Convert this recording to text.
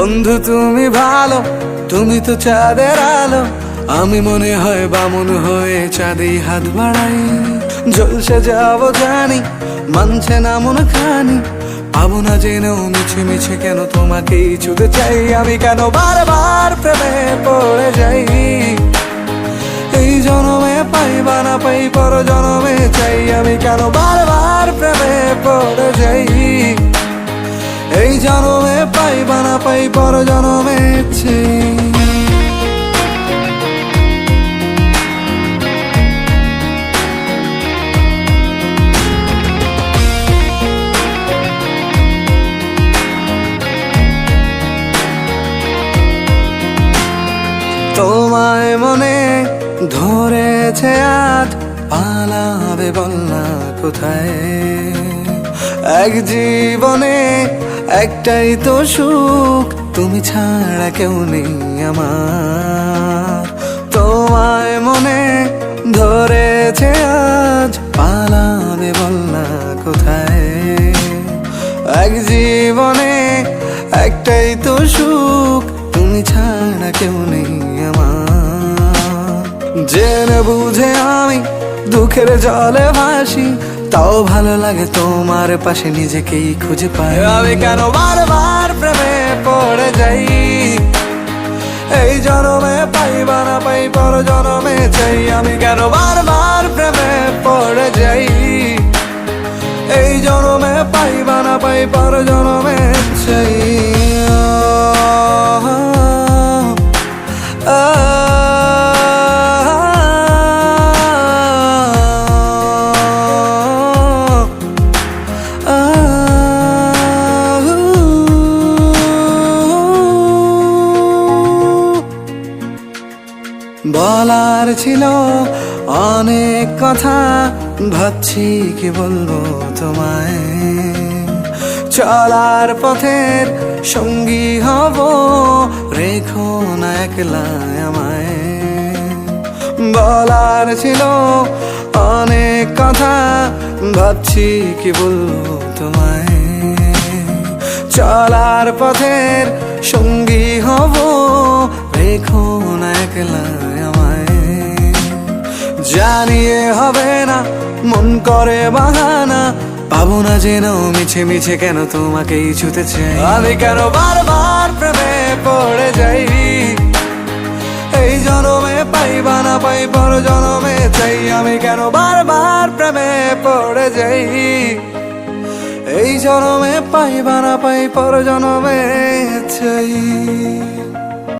বন্ধু তুমি ভালো, তুমি তো চাঁদের আলো। আমি মনে হয় বামুন হয়ে চাঁদে হাত বাড়াই। ঝলসে যাবো জানি, মানছে না মন খানি। পাবো না জেনেও মিছে মিছে কেন তোমাকেই ছুতে চাই। আমি কেন বারবার প্রেমে পড়ে যাই। এই জনমে পাই বা না পাই, পর জনমে চাই। আমি কেন বারবার প্রেমে পড়ে যাই। এই জনমে পাই বা না পাই, পর জনমে চাই। তোমায় মনে ধরেছে আজ, পালাবে বল না কোথায়। এক জীবনে একটাই তো সুখ, তুমি ছাড়া কেউ নেই আমার। তোমায় মনে ধরেছে আজ, পালাবে বল না কোথায়। এক জীবনে একটাই তো সুখ, তুমি ছাড়া কেউ নেই আমার। জেনে বুঝে আমি দুঃখের জলে ভাসি, তাও ভালো লাগে তোমার পাশে নিজেকেই খুঁজে পাই। আমি কেন বারবার প্রেমে পড়ে যাই। এই জনমে পাই বা না পাই, পর জনমে চাই। আমি কেন বারবার প্রেমে পড়ে যাই। এই জনমে পাই বা না পাই, পর জনমে চাই। বলার ছিল অনেক কথা, ভাবছি কি বলবো তোমায়। চলার পথের সঙ্গী হব, রেখো না একলা আমায়। বলার ছিল অনেক কথা, ভাবছি কি বলবো তোমায়। চলার পথের সঙ্গী হব, রেখো না একলা আমায়। জানিয়ে হবে না, মন করে বাহানা। পাবো না জেনেও মিছে মিছে কেন তোমাকেই ছুতে চাই। আমি কেন বারবার প্রেমে পড়ে যাই। এই জনমে পাই বা না পাই, পর জনমে চাই। আমি কেন বারবার প্রেমে পড়ে যাই। এই জনমে পাই বা না পাই, পর জনমে চাই।